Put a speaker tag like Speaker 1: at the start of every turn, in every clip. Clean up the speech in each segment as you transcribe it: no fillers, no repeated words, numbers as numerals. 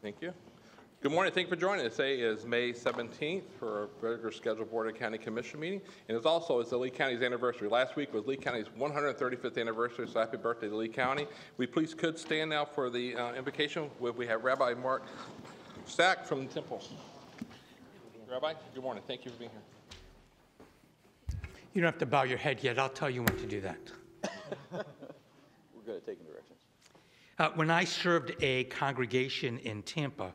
Speaker 1: Thank you. Good morning. Thank you for joining us. Today is May 17th for a regular scheduled Board of County Commission meeting. And it's also the Lee County's anniversary. Last week was Lee County's 135th anniversary, so happy birthday to Lee County. We please could stand now for the invocation. We have Rabbi Mark Stack from the Temple. Rabbi, good morning. Thank you for being here.
Speaker 2: You don't have to bow your head yet. I'll tell you when to do that.
Speaker 3: We're good at taking directions.
Speaker 2: When I served a congregation in Tampa,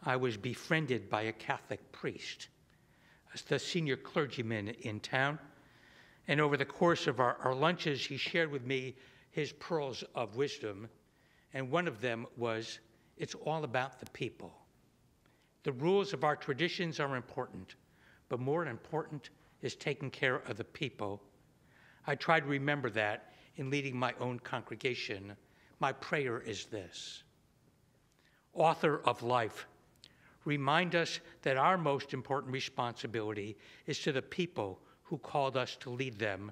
Speaker 2: I was befriended by a Catholic priest, the senior clergyman in town. And over the course of our lunches, he shared with me his pearls of wisdom. And one of them was, it's all about the people. The rules of our traditions are important, but more important is taking care of the people. I try to remember that in leading my own congregation. My prayer is this: Author of life, remind us that our most important responsibility is to the people who called us to lead them.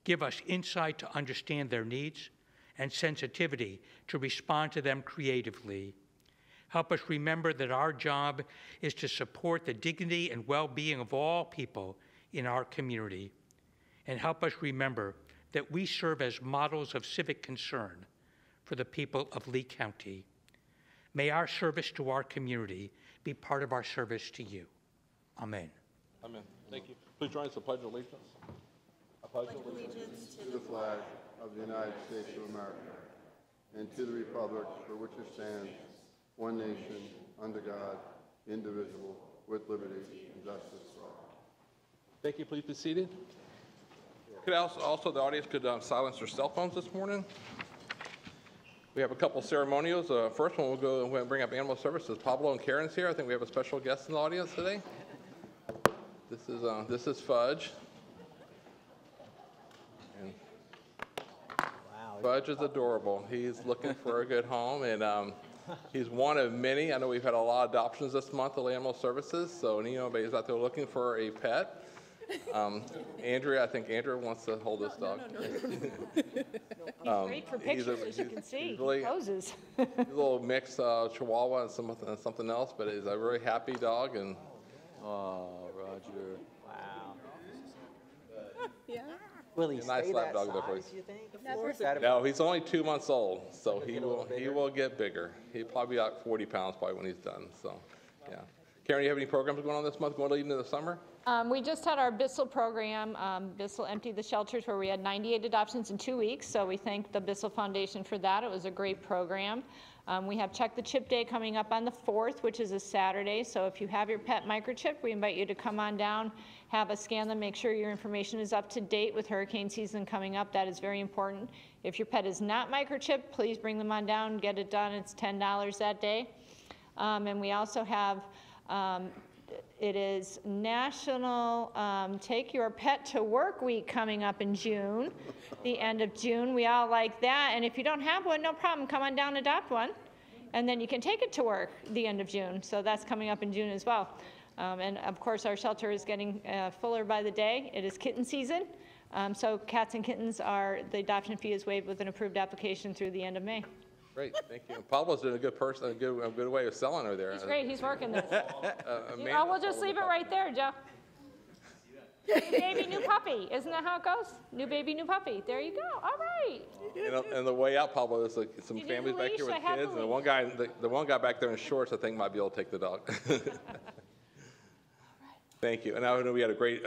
Speaker 2: Give us insight to understand their needs and sensitivity to respond to them creatively. Help us remember that our job is to support the dignity and well-being of all people in our community. And help us remember that we serve as models of civic concern for the people of Lee County. May our service to our community be part of our service to you. Amen.
Speaker 1: Amen. Thank you. Please join us in the Pledge of Allegiance. I pledge allegiance
Speaker 4: to the flag of the United States of America and to the republic for which it stands, one nation, under God, indivisible, with liberty and justice for all.
Speaker 1: Thank you. Please be seated. Could also the audience could silence their cell phones this morning. We have a couple ceremonials. First one, we'll go and bring up Animal Services. Pablo and Karen's here. I think we have a special guest in the audience today. This is Fudge. And wow. Fudge is adorable. He's looking for a good home, and he's one of many. I know we've had a lot of adoptions this month of Animal Services, so anybody's out there looking for a pet. Andrea, I think Andrea wants to hold this dog.
Speaker 5: No. He's great for pictures, as you can see. He poses.
Speaker 1: He's a little mixed Chihuahua and something else, but he's a very happy dog. And
Speaker 3: oh, Roger! Wow.
Speaker 5: Yeah.
Speaker 3: Will he
Speaker 1: nice
Speaker 3: stay
Speaker 1: lap
Speaker 3: that
Speaker 1: dog
Speaker 3: size, you think?
Speaker 1: No, he's only 2 months old, so he will get bigger. He'll probably be about 40 pounds probably when he's done. So, yeah. Karen, you have any programs going on this month going into the summer?
Speaker 5: We just had our BOCC program, BOCC Empty the Shelters, where we had 98 adoptions in 2 weeks. So we thank the BOCC Foundation for that. It was a great program. We have Check the Chip Day coming up on the 4th, which is a Saturday. So if you have your pet microchip, we invite you to come on down, have us scan them, make sure your information is up to date with hurricane season coming up. That is very important. If your pet is not microchipped, please bring them on down, get it done. It's $10 that day. And we also have it is National Take Your Pet to Work Week coming up in June, the end of June. We all like that. And if you don't have one, no problem. Come on down, adopt one. And then you can take it to work the end of June. So that's coming up in June as well. And of course, our shelter is getting fuller by the day. It is kitten season. So cats and kittens the adoption fee is waived with an approved application through the end of May.
Speaker 1: Great, thank you. And Pablo's doing a good way of selling over there.
Speaker 5: He's great. He's working this. We'll just leave it right there, Joe. New baby, new puppy. Isn't that how it goes? New baby, new puppy. There you go. All right.
Speaker 1: And the way out, Pablo, there's some families back here with kids, and the one guy back there in shorts, I think, might be able to take the dog. Thank you. And I know we had a great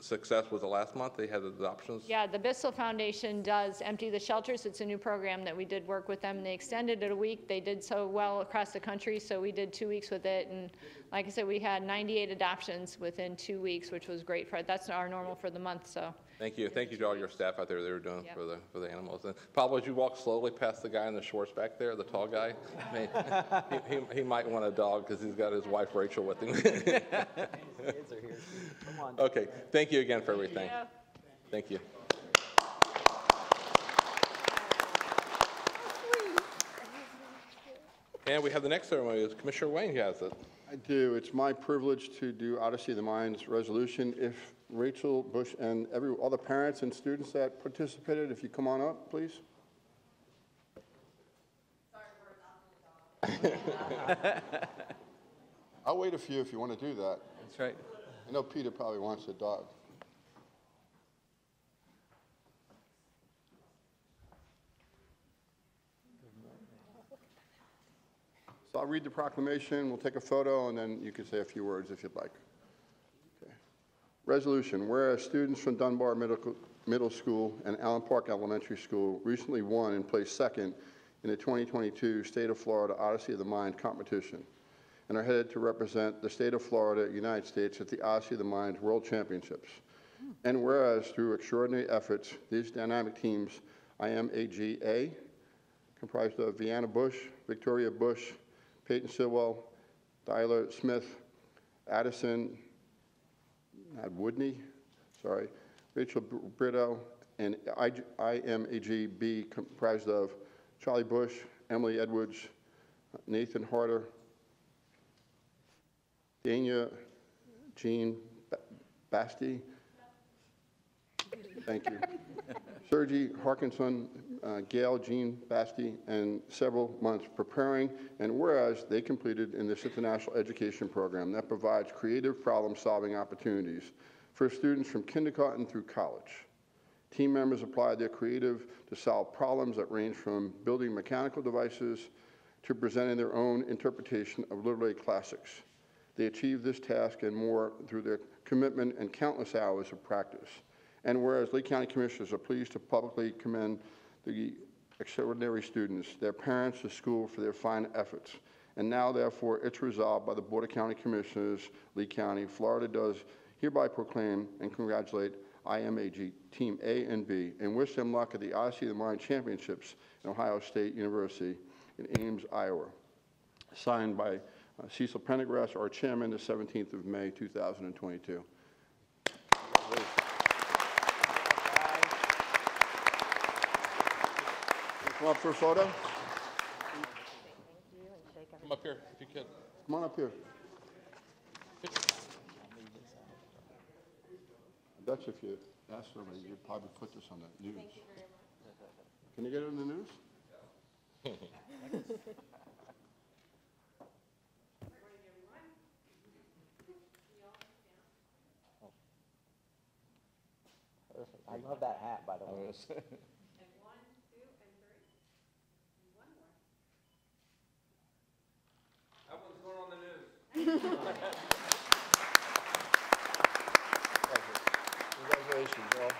Speaker 1: success. Was it last month? They had the adoptions? Yeah, the BOCC Foundation does Empty the Shelters. It's a new program that we did work with them. They extended it a week. They did so well across the country, so we did 2 weeks with it. And like I said, we had 98 adoptions within 2 weeks, which was great. That's our normal for the month. So. Thank you. Thank you to all your staff out there. They were doing for the animals. And Pablo, as you walk slowly past the guy in the shorts back there, the tall guy, he might want a dog because he's got his wife Rachel with him.
Speaker 3: Kids are here. Come on.
Speaker 1: Okay. Thank you again for everything. Thank you. And we have the next ceremony. Commissioner Wayne has it.
Speaker 4: I do. It's my privilege to do Odyssey of the Minds resolution. If Rachel Bush and all the parents and students that participated, if you come on up, please. I'll wait a few if you want to do that.
Speaker 3: That's right.
Speaker 4: I know Peter probably wants a dog. So I'll read the proclamation, we'll take a photo, and then you can say a few words if you'd like. Okay. Resolution, whereas students from Dunbar Middle School and Allen Park Elementary School recently won and placed second in the 2022 State of Florida Odyssey of the Mind competition and are headed to represent the state of Florida, United States, at the Odyssey of the Mind World Championships. And whereas through extraordinary efforts, these dynamic teams, IMAGA, comprised of Vienna Bush, Victoria Bush, Peyton Stilwell, Tyler Smith, Addison Woodney, Rachel Brito, and IMAGB, comprised of Charlie Bush, Emily Edwards, Nathan Harder, Dania Jean Basti, thank you, Sergi Harkinson, Gail Jean Basti, and several months preparing, and whereas they completed in this international education program that provides creative problem-solving opportunities for students from kindergarten through college. Team members applied their creative to solve problems that range from building mechanical devices to presenting their own interpretation of literary classics. They achieved this task and more through their commitment and countless hours of practice. And whereas Lee County Commissioners are pleased to publicly commend the extraordinary students, their parents, the school for their fine efforts. And now, therefore, it's resolved by the Board of County Commissioners, Lee County, Florida does hereby proclaim and congratulate IMAG Team A and B and wish them luck at the Odyssey of the Mind Championships in Ohio State University in Ames, Iowa. Signed by Cecil Pendergrass, our chairman, the 17th of May, 2022. Come up for a photo.
Speaker 6: Come up here, if you could.
Speaker 4: Come on up here. I bet you if you ask somebody, you'd probably put this on the news. Can you get it in the news?
Speaker 3: Perfect. I love that hat, by the way.
Speaker 6: That one's going on the news.
Speaker 4: Congratulations, all. Want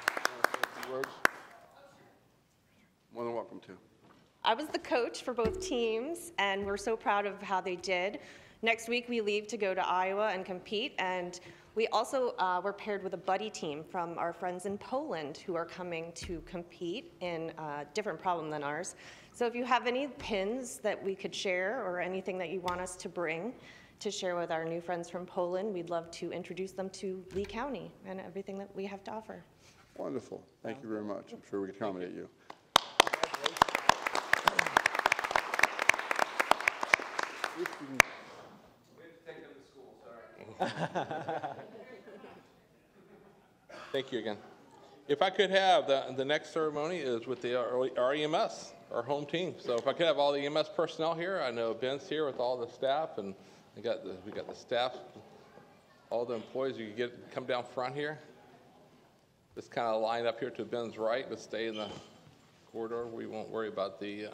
Speaker 4: to say a few words? More than welcome to.
Speaker 7: I was the coach for both teams, and we're so proud of how they did. Next week, we leave to go to Iowa and compete, and we also were paired with a buddy team from our friends in Poland who are coming to compete in a different problem than ours. So if you have any pins that we could share or anything that you want us to bring to share with our new friends from Poland, we'd love to introduce them to Lee County and everything that we have to offer.
Speaker 4: Wonderful. Thank you very much. I'm sure we can accommodate you.
Speaker 6: We have to take them to school, sorry. Thank you again. If I could have, the next ceremony is with the REMS, our home team. So if I could have all the EMS personnel here, I know Ben's here with all the staff, and we got the staff, all the employees. You can come down front here. Just kind of line up here to Ben's right, but stay in the corridor. We won't worry about the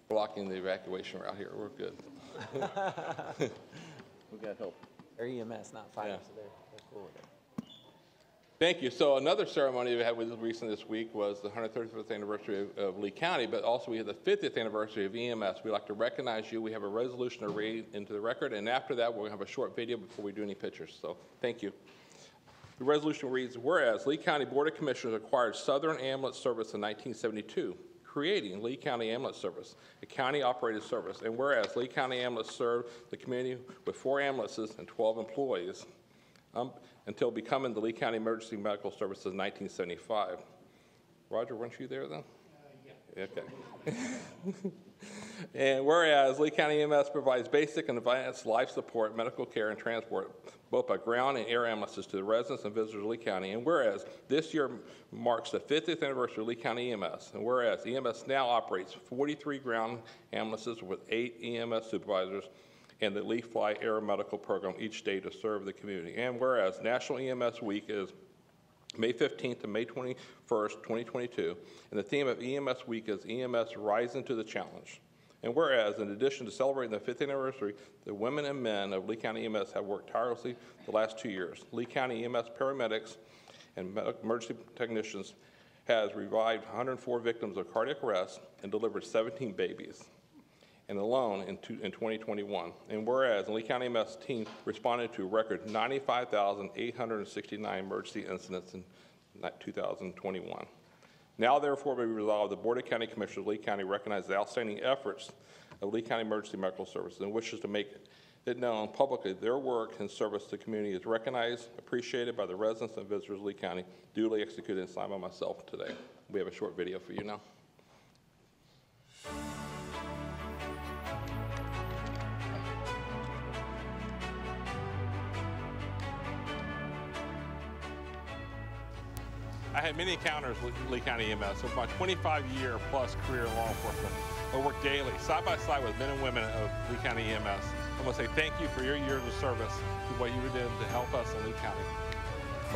Speaker 6: blocking the evacuation route here. We're good.
Speaker 3: We got help. They're EMS, not fire, so they're cool with it.
Speaker 6: Thank you. So another ceremony we had recently this week was the 135th anniversary of Lee County, but also we had the 50th anniversary of EMS. We'd like to recognize you. We have a resolution to read into the record, and after that, we're going to have a short video before we do any pictures. So thank you. The resolution reads, whereas Lee County Board of Commissioners acquired Southern Ambulance Service in 1972, creating Lee County Ambulance Service, a county-operated service, and whereas Lee County Ambulance served the community with 4 ambulances and 12 employees, until becoming the Lee County Emergency Medical Services in 1975. Roger, weren't you there then? Yeah. Okay. And whereas Lee County EMS provides basic and advanced life support, medical care, and transport both by ground and air ambulances to the residents and visitors of Lee County. And whereas this year marks the 50th anniversary of Lee County EMS, and whereas EMS now operates 43 ground ambulances with 8 EMS supervisors and the Lee Fly Air Medical Program each day to serve the community. And whereas National EMS Week is May 15th to May 21st, 2022, and the theme of EMS Week is EMS Rising to the Challenge. And whereas, in addition to celebrating the 50th anniversary, the women and men of Lee County EMS have worked tirelessly the last 2 years. Lee County EMS paramedics and emergency technicians has revived 104 victims of cardiac arrest and delivered 17 babies, and alone in 2021. And whereas the Lee County EMS team responded to a record 95,869 emergency incidents in 2021. Now, therefore, be resolved, the Board of County Commissioners of Lee County recognizes the outstanding efforts of Lee County Emergency Medical Services and wishes to make it known publicly their work and service to the community is recognized, appreciated by the residents and visitors of Lee County, duly executed and signed by myself today. We have a short video for you now. I had many encounters with Lee County EMS over my 25-year-plus career in law enforcement. I work daily, side by side with men and women of Lee County EMS. I want to say thank you for your years of service to what you did to help us in Lee County.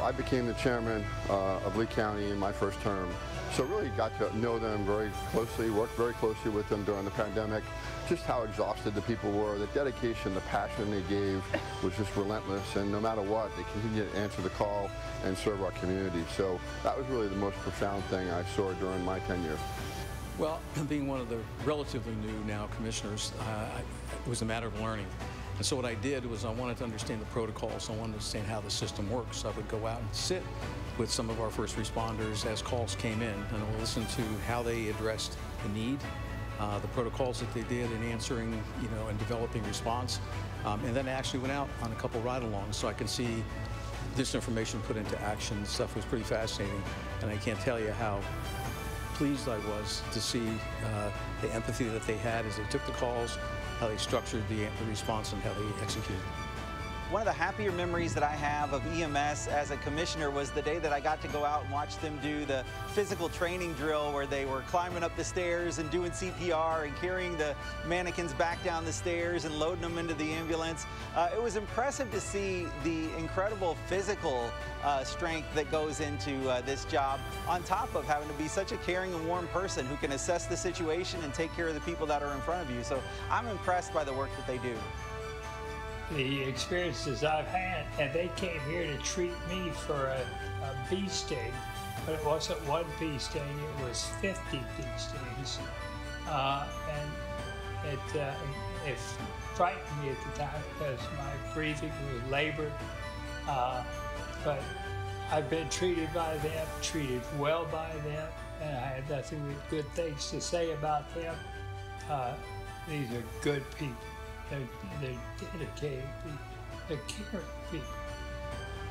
Speaker 4: I became the chairman of Lee County in my first term, so really got to know them very closely, worked very closely with them during the pandemic, just how exhausted the people were, the dedication, the passion they gave was just relentless, and no matter what, they continued to answer the call and serve our community. So that was really the most profound thing I saw during my tenure.
Speaker 8: Well, being one of the relatively new now commissioners, it was a matter of learning. And so what I did was I wanted to understand the protocols. I wanted to understand how the system works. So I would go out and sit with some of our first responders as calls came in, and I would listen to how they addressed the need, the protocols that they did in answering, and developing response. And then I actually went out on a couple ride-alongs so I could see this information put into action. The stuff was pretty fascinating, and I can't tell you how pleased I was to see the empathy that they had as they took the calls, how they structured the response, and how they executed.
Speaker 3: One of the happier memories that I have of EMS as a commissioner was the day that I got to go out and watch them do the physical training drill where they were climbing up the stairs and doing CPR and carrying the mannequins back down the stairs and loading them into the ambulance. It was impressive to see the incredible physical strength that goes into this job, on top of having to be such a caring and warm person who can assess the situation and take care of the people that are in front of you. So I'm impressed by the work that they do.
Speaker 9: The experiences I've had, and they came here to treat me for a bee sting, but it wasn't one bee sting, it was 50 bee stings. And it frightened me at the time because my breathing was labored. But I've been treated by them, treated well by them, and I have nothing but good things to say about them. These are good people. They're dedicated people. They're caring people.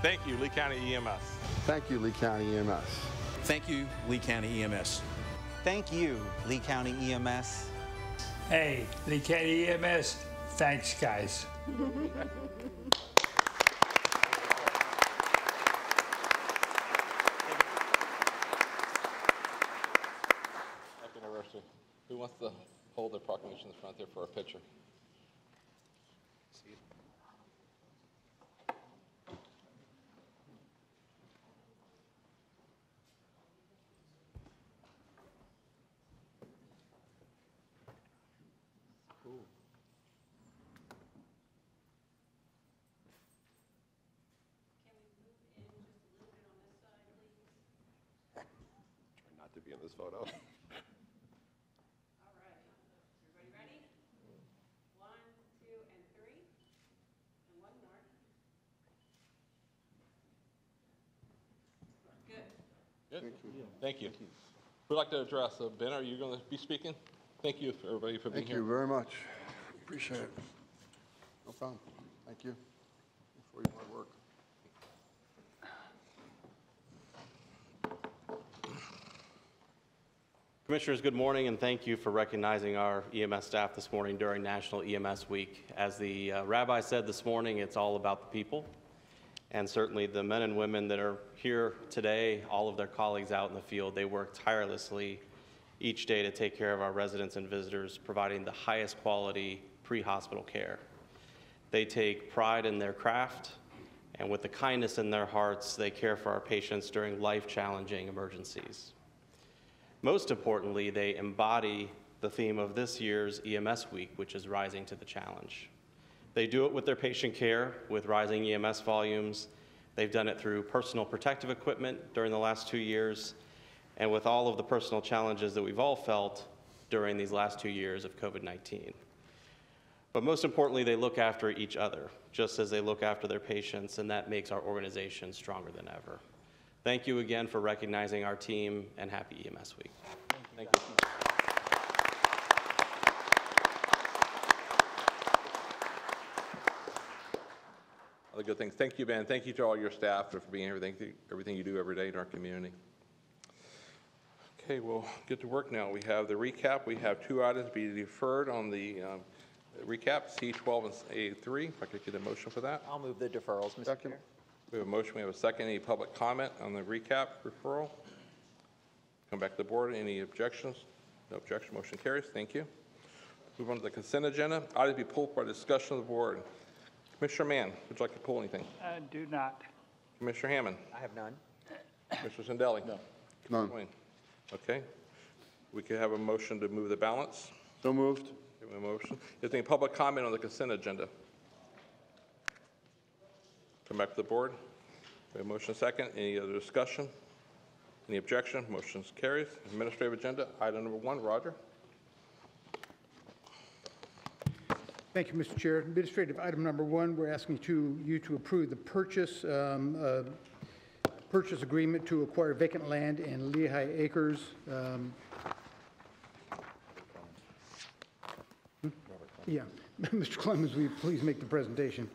Speaker 6: Thank you, Lee County EMS.
Speaker 4: Thank you, Lee County EMS.
Speaker 8: Thank you, Lee County EMS.
Speaker 3: Thank you, Lee County EMS.
Speaker 9: Hey, Lee County EMS, thanks, guys.
Speaker 6: Happy anniversary. Who wants to hold their proclamation in the front there for a picture?
Speaker 10: To be in this photo.
Speaker 11: All right. Everybody ready? 1, 2, and 3. And one more. Good.
Speaker 6: Good. Thank you. We'd like to address, Ben, are you going to be speaking? Thank you, everybody, for being here.
Speaker 4: Thank you very much. Appreciate it. No problem. Thank you for your hard work.
Speaker 12: Commissioners, good morning, and thank you for recognizing our EMS staff this morning during National EMS Week. As the rabbi said this morning, it's all about the people. And certainly the men and women that are here today, all of their colleagues out in the field, they work tirelessly each day to take care of our residents and visitors, providing the highest quality pre-hospital care. They take pride in their craft, and with the kindness in their hearts, they care for our patients during life-challenging emergencies. Most importantly, they embody the theme of this year's EMS Week, which is Rising to the Challenge. They do it with their patient care, with rising EMS volumes. They've done it through personal protective equipment during the last 2 years, and with all of the personal challenges that we've all felt during these last 2 years of COVID-19. But most importantly, they look after each other, just as they look after their patients, and that makes our organization stronger than ever. Thank you again for recognizing our team, and happy EMS Week. Thank you.
Speaker 6: Other good things. Thank you, Ben. Thank you to all your staff for being here. Thank you for everything you do every day in our community. Okay, we'll get to work now. We have the recap. We have 2 items to be deferred on the recap, C12 and A3. If I could get a motion for that.
Speaker 13: I'll move the deferrals, Mr. Chair.
Speaker 6: We have a motion. We have a second. Any public comment on the recap referral? Come back to the board. Any objections? No objection. Motion carries. Thank you. Move on to the consent agenda. Items to be pulled for discussion of the board. Commissioner Mann, would you like to pull anything?
Speaker 9: I do not.
Speaker 6: Commissioner Hammond?
Speaker 13: I have none.
Speaker 6: Commissioner Zendelli?
Speaker 4: No.
Speaker 6: None. Okay. We could have a motion to move the balance.
Speaker 4: So moved.
Speaker 6: Give a motion. Is there any public comment on the consent agenda? Come back to the board. We have a motion second. Any other discussion? Any objection? Motion carries. Administrative agenda, item number 1, Roger.
Speaker 14: Thank you, Mr. Chair. Administrative item number 1, we're asking you to approve the purchase agreement to acquire vacant land in Lehigh Acres. Yeah, Mr. Clemens, will you please make the presentation?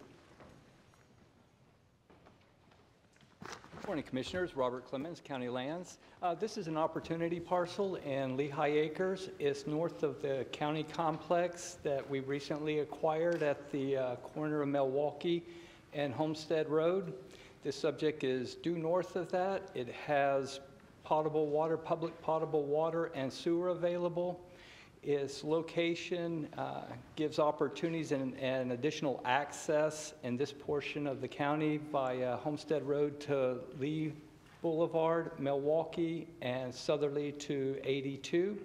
Speaker 15: Good morning, Commissioners. Robert Clemens, County Lands. This is an opportunity parcel in Lehigh Acres. It's north of the county complex that we recently acquired at the corner of Milwaukee and Homestead Road. This subject is due north of that. It has potable water, public potable water and sewer available. Its location gives opportunities and additional access in this portion of the county via Homestead Road to Lee Boulevard, Milwaukee, and southerly to 82.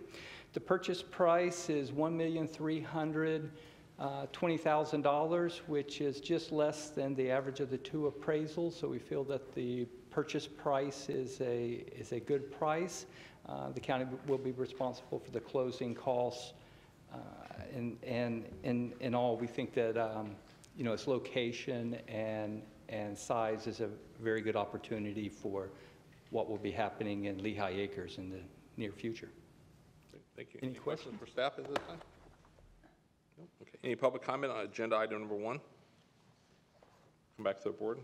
Speaker 15: The purchase price is $1,320,000, which is just less than the average of the 2 appraisals. So we feel that the purchase price is a good price. The county will be responsible for the closing costs. In all, we think that its location and size is a very good opportunity for what will be happening in Lehigh Acres in the near future.
Speaker 6: Thank you. Any questions for staff at this time? No? Okay. Any public comment on agenda item number 1? Come back to the board.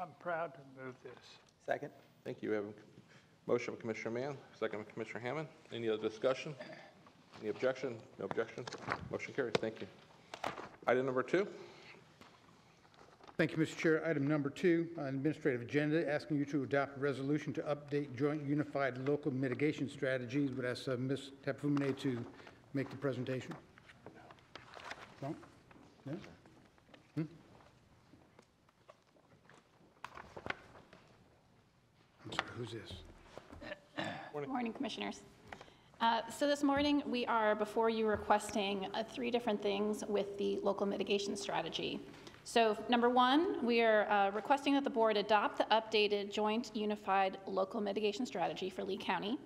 Speaker 9: I'm proud to move this.
Speaker 13: Second.
Speaker 6: Thank you. We have a motion from Commissioner Mann, second from Commissioner Hammond. Any other discussion? Any objection? No objection. Motion carries. Thank you. Item number 2.
Speaker 14: Thank you, Mr. Chair. Item number 2 on administrative agenda, asking you to adopt a resolution to update joint unified local mitigation strategies. Would ask Ms. Tapfumine to make the presentation. No? No? I'm sorry, who's this?
Speaker 16: Good morning, Commissioners. So this morning, we are before you requesting 3 different things with the local mitigation strategy. So number 1, we are requesting that the board adopt the updated joint unified local mitigation strategy for Lee County.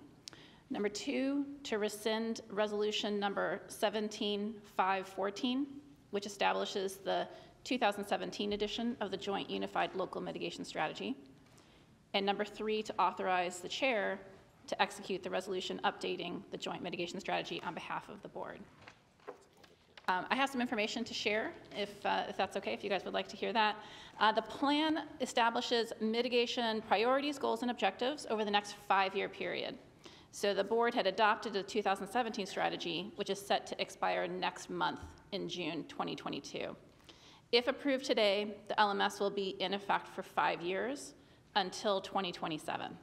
Speaker 16: Number 2, to rescind resolution number 17514, which establishes the 2017 edition of the joint unified local mitigation strategy. And number 3, to authorize the chair to execute the resolution updating the joint mitigation strategy on behalf of the board. I have some information to share, if that's okay, if you guys would like to hear that. The plan establishes mitigation priorities, goals, and objectives over the next 5-year period. So the board had adopted a 2017 strategy, which is set to expire next month in June 2022. If approved today, the LMS will be in effect for 5 years until 2027.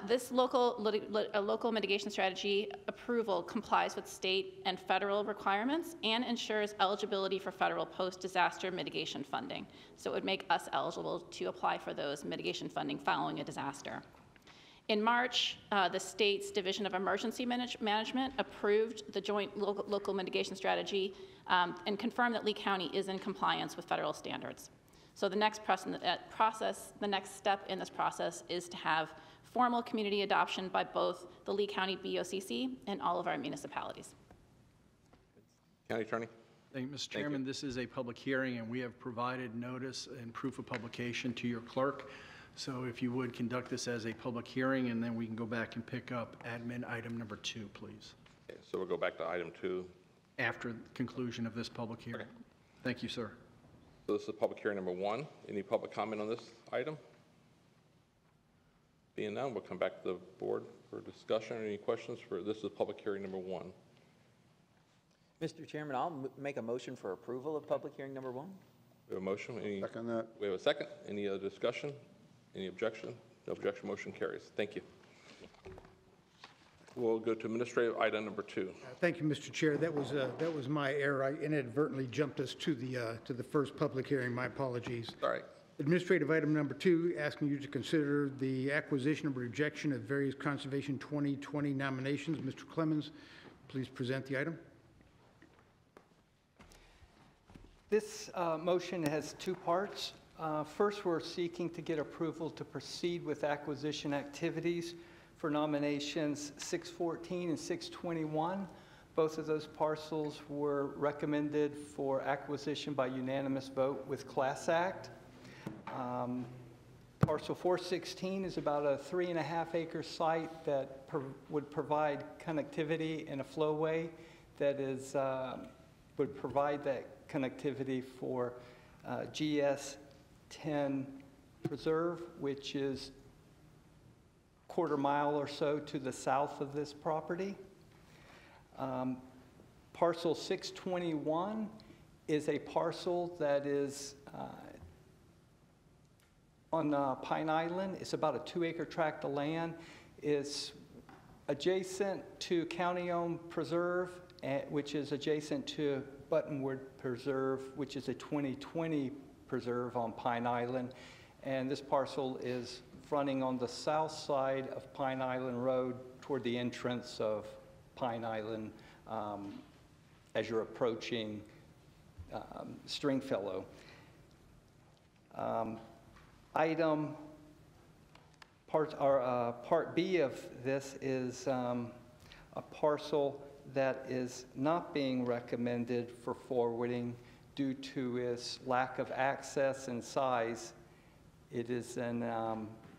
Speaker 16: This local mitigation strategy approval complies with state and federal requirements and ensures eligibility for federal post-disaster mitigation funding. So it would make us eligible to apply for those mitigation funding following a disaster. In March, the state's Division of Emergency Management approved the joint local mitigation strategy and confirmed that Lee County is in compliance with federal standards. So the next step in this process is to have formal community adoption by both the Lee County BOCC and all of our municipalities.
Speaker 6: County Attorney.
Speaker 13: Thank you, Mr. Chairman. This is a public hearing, and we have provided notice and proof of publication to your clerk. So if you would conduct this as a public hearing, and then we can go back and pick up admin item number 2, please.
Speaker 6: Okay, so we'll go back to item 2.
Speaker 13: After conclusion of this public hearing. Okay. Thank you, sir.
Speaker 6: So this is public hearing number 1. Any public comment on this item? Being none, we'll come back to the board for discussion. Any questions for this is public hearing number 1.
Speaker 3: Mr. Chairman, I'll make a motion for approval of public hearing number 1.
Speaker 6: We have a motion.
Speaker 4: Second that.
Speaker 6: We have a second. Any other discussion? Any objection? No objection. Motion carries. Thank you. We'll go to administrative item number 2.
Speaker 14: Thank you, Mr. Chair. That was my error. I inadvertently jumped us to the first public hearing. My apologies.
Speaker 6: All right.
Speaker 14: Administrative item number 2, asking you to consider the acquisition or rejection of various Conservation 2020 nominations. Mr. Clemens, please present the item.
Speaker 15: This motion has 2 parts. First, we're seeking to get approval to proceed with acquisition activities for nominations 614 and 621. Both of those parcels were recommended for acquisition by unanimous vote with Class Act. Parcel 416 is about a 3.5-acre site that would provide connectivity and a flowway that would provide that connectivity for GS 10 Preserve, which is a quarter mile or so to the south of this property. Parcel 621 is a parcel that is on Pine Island. It's about a 2-acre tract of land. It's adjacent to county-owned preserve, which is adjacent to Buttonwood Preserve, which is a 2020 preserve on Pine Island. And this parcel is fronting on the south side of Pine Island Road toward the entrance of Pine Island as you're approaching Stringfellow. Part B of this is a parcel that is not being recommended for forwarding due to its lack of access and size. It is in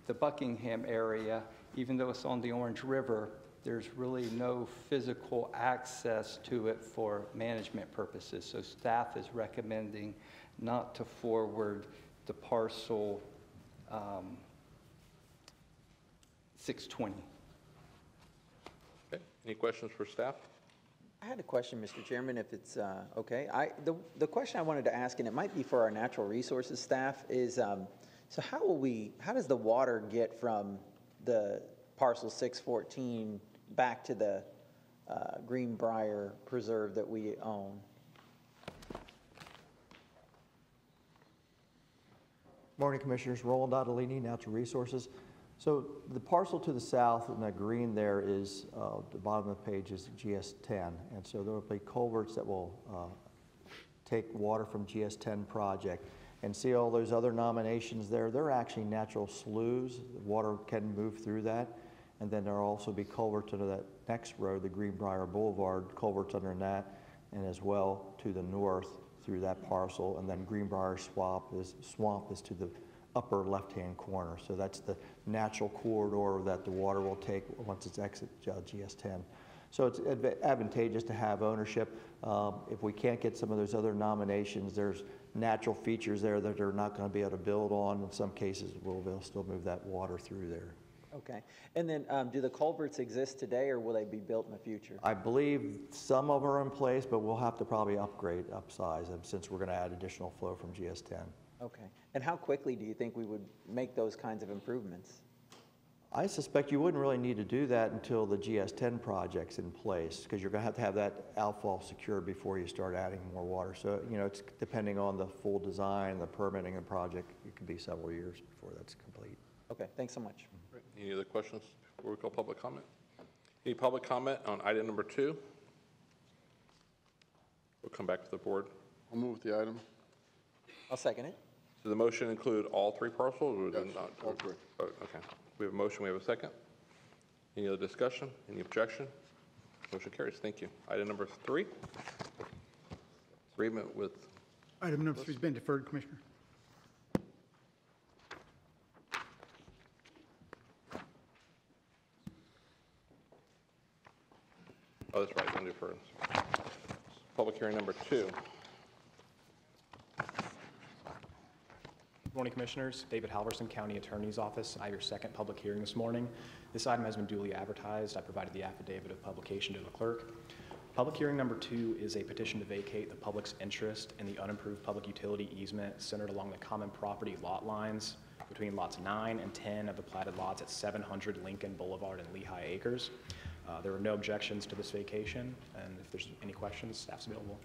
Speaker 15: the Buckingham area. Even though it's on the Orange River, there's really no physical access to it for management purposes. So staff is recommending not to forward the parcel 620.
Speaker 6: Okay. Any questions for staff?
Speaker 3: I had a question, Mr. Chairman, if it's okay. The question I wanted to ask, and it might be for our natural resources staff, is so how does the water get from the parcel 614 back to the Greenbrier Preserve that we own?
Speaker 17: Morning, Commissioners. Roland Ottolini, Natural Resources. So the parcel to the south in the green there is, the bottom of the page is GS10. And so there will be culverts that will take water from GS10 project. And see all those other nominations there? They're actually natural sloughs. Water can move through that. And then there'll also be culverts under that next road, the Greenbrier Boulevard, culverts under that, and as well to the north through that parcel. And then Greenbrier Swamp is to the upper left-hand corner. So that's the natural corridor that the water will take once it's exit GS10. So it's advantageous to have ownership. If we can't get some of those other nominations, there's natural features there that they're not going to be able to build on. In some cases, we'll still move that water through there.
Speaker 3: Okay. And then do the culverts exist today, or will they be built in the future?
Speaker 17: I believe some of them are in place, but we'll have to probably upsize them since we're going to add additional flow from GS10.
Speaker 3: Okay. And how quickly do you think we would make those kinds of improvements?
Speaker 17: I suspect you wouldn't really need to do that until the GS10 project's in place, because you're going to have that outfall secured before you start adding more water. So, you know, it's depending on the full design, the permitting and project, it could be several years before that's complete.
Speaker 3: Okay, thanks so much.
Speaker 6: Right. Any other questions before we call public comment? Any public comment on item number 2? We'll come back to the board.
Speaker 4: I'll move the item.
Speaker 3: I'll second it.
Speaker 6: Does the motion include all 3 parcels? Or
Speaker 4: Yes,
Speaker 6: not?
Speaker 4: all 3.
Speaker 6: Oh, okay. We have a motion, we have a second. Any other discussion? Any objection? Motion carries. Thank you. Item number 3. Agreement with.
Speaker 14: Item number 3 has been deferred, Commissioner.
Speaker 6: Oh, that's right, don't defer. Public hearing number 2.
Speaker 18: Good morning, Commissioners. David Halverson, County Attorney's Office. I have your second public hearing this morning. This item has been duly advertised. I provided the affidavit of publication to the clerk. Public hearing number 2 is a petition to vacate the public's interest in the unimproved public utility easement centered along the common property lot lines between lots 9 and 10 of the platted lots at 700 Lincoln Boulevard and Lehigh Acres. There are no objections to this vacation, and if there's any questions, staff's available.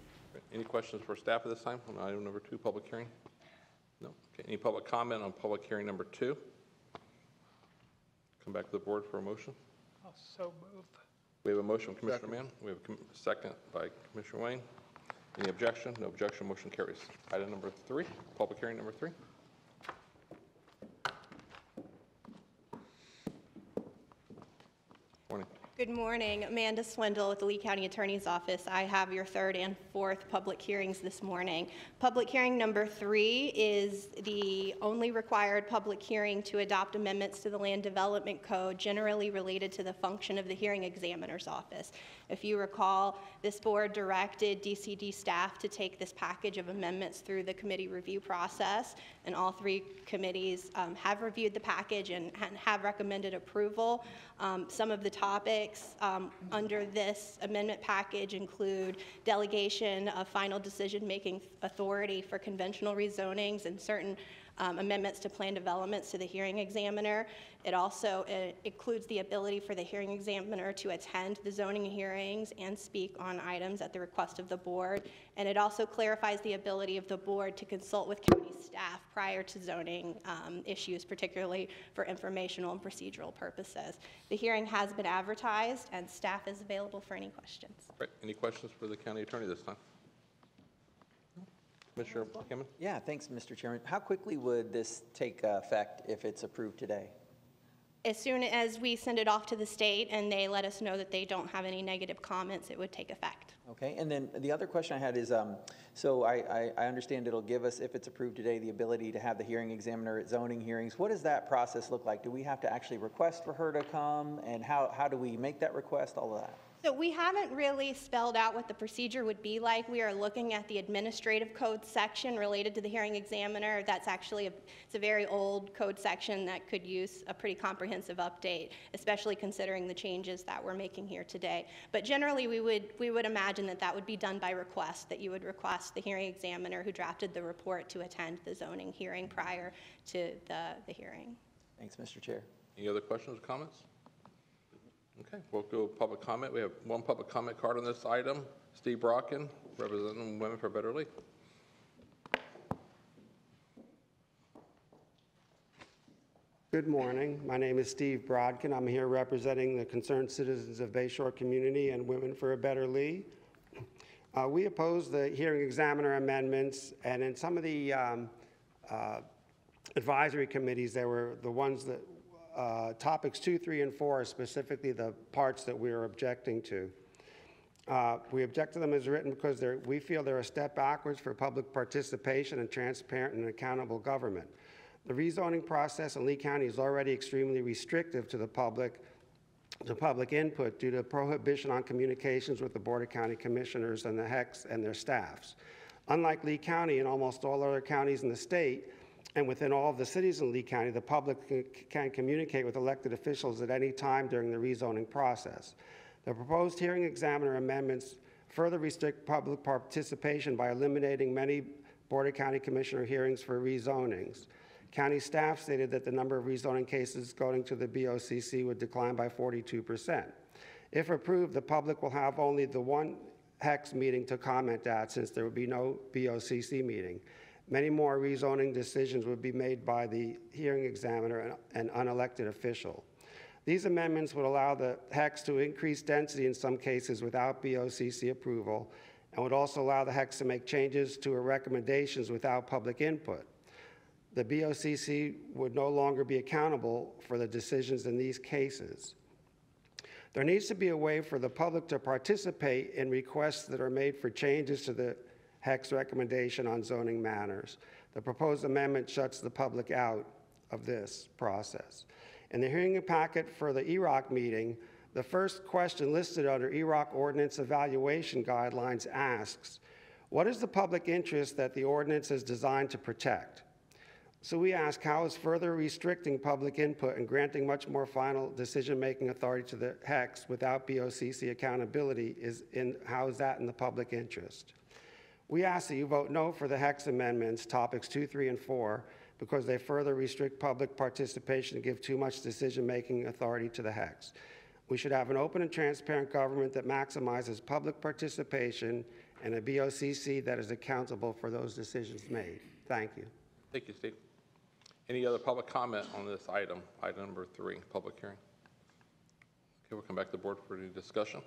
Speaker 6: Any questions for staff at this time on item number 2, public hearing? No? Okay. Any public comment on public hearing number 2? Come back to the board for a motion.
Speaker 9: I'll so move.
Speaker 6: We have a motion from Commissioner Mann. We have a second by Commissioner Wayne. Any objection? No objection. Motion carries. Item number 3, public hearing number 3. Morning.
Speaker 7: Good morning. Amanda Swindle with the Lee County Attorney's Office. I have your 3rd and 4th public hearings this morning. Public hearing number 3 is the only required public hearing to adopt amendments to the Land Development Code generally related to the function of the hearing examiner's office. If you recall, this board directed DCD staff to take this package of amendments through the committee review process, and all 3 committees have reviewed the package and have recommended approval. Some of the topics under this amendment package include delegation of final decision-making authority for conventional rezonings and certain amendments to plan developments to the hearing examiner. It also includes the ability for the hearing examiner to attend the zoning hearings and speak on items at the request of the board. And it also clarifies the ability of the board to consult with county staff prior to zoning issues, particularly for informational and procedural purposes. The hearing has been advertised, and staff is available for any questions.
Speaker 6: Right. Any questions for the county attorney this time? Commissioner Hammond?
Speaker 3: Yeah, thanks, Mr. Chairman. How quickly would this take effect if it's approved today?
Speaker 7: As soon as we send it off to the state and they let us know that they don't have any negative comments, it would take effect.
Speaker 3: Okay, and then the other question I had is, so I understand it'll give us, if it's approved today, the ability to have the hearing examiner at zoning hearings. What does that process look like? Do we have to actually request for her to come, and how do we make that request, all of that?
Speaker 7: So we haven't really spelled out what the procedure would be like. We are looking at the administrative code section related to the hearing examiner. That's actually it's a very old code section that could use a pretty comprehensive update, especially considering the changes that we're making here today. But generally, we would imagine that would be done by request, that you would request the hearing examiner who drafted the report to attend the zoning hearing prior to the hearing.
Speaker 3: Thanks, Mr. Chair.
Speaker 6: Any other questions or comments? Okay, we'll go public comment. We have one public comment card on this item. Steve Brocken, representing Women for a Better League.
Speaker 19: Good morning. My name is Steve Brodkin. I'm here representing the concerned citizens of Bayshore community and Women for a Better Lee. We oppose the hearing examiner amendments, and in some of the advisory committees, there were the ones that topics 2, 3, and 4 are specifically the parts that we are objecting to. We object to them as written because we feel they're a step backwards for public participation and transparent and accountable government. The rezoning process in Lee County is already extremely restrictive to the public input due to prohibition on communications with the Board of County Commissioners and the HECs and their staffs. Unlike Lee County and almost all other counties in the state, and within all of the cities in Lee County, the public can communicate with elected officials at any time during the rezoning process. The proposed hearing examiner amendments further restrict public participation by eliminating many Board of County Commissioner hearings for rezonings. County staff stated that the number of rezoning cases going to the BOCC would decline by 42%. If approved, the public will have only the one HEX meeting to comment at, since there would be no BOCC meeting. Many more rezoning decisions would be made by the hearing examiner and an unelected official. These amendments would allow the HEX to increase density in some cases without BOCC approval, and would also allow the HEX to make changes to her recommendations without public input. The BOCC would no longer be accountable for the decisions in these cases. There needs to be a way for the public to participate in requests that are made for changes to the HEX recommendation on zoning matters. The proposed amendment shuts the public out of this process. In the hearing packet for the EROC meeting, the first question listed under EROC ordinance evaluation guidelines asks, what is the public interest that the ordinance is designed to protect? So we ask, how is further restricting public input and granting much more final decision-making authority to the HEX without BOCC accountability, how is that in the public interest? We ask that you vote no for the HEX amendments, topics 2, 3, and 4, because they further restrict public participation and give too much decision-making authority to the HEX. We should have an open and transparent government that maximizes public participation and a BOCC that is accountable for those decisions made. Thank you.
Speaker 6: Thank you, Steve. Any other public comment on this item, item number 3, public hearing? Okay, we'll come back to the board for any discussion.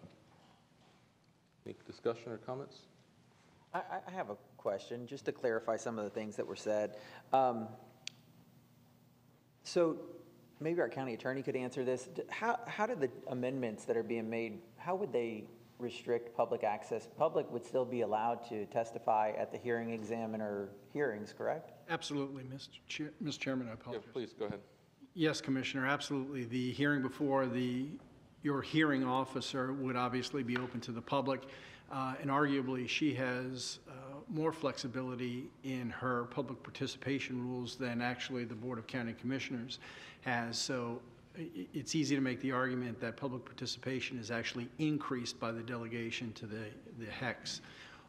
Speaker 6: Any discussion or comments?
Speaker 20: I have a question, just to clarify some of the things that were said. So maybe our county attorney could answer this. How do the amendments that are being made, how would they restrict public access? Public would still be allowed to testify at the hearing examiner hearings, correct?
Speaker 13: Absolutely, Mr. Chairman, I apologize.
Speaker 6: Yeah, please, go ahead.
Speaker 13: Yes, Commissioner, absolutely. The hearing before your hearing officer would obviously be open to the public, and arguably she has more flexibility in her public participation rules than actually the Board of County Commissioners has. So it's easy to make the argument that public participation is actually increased by the delegation to the HEX.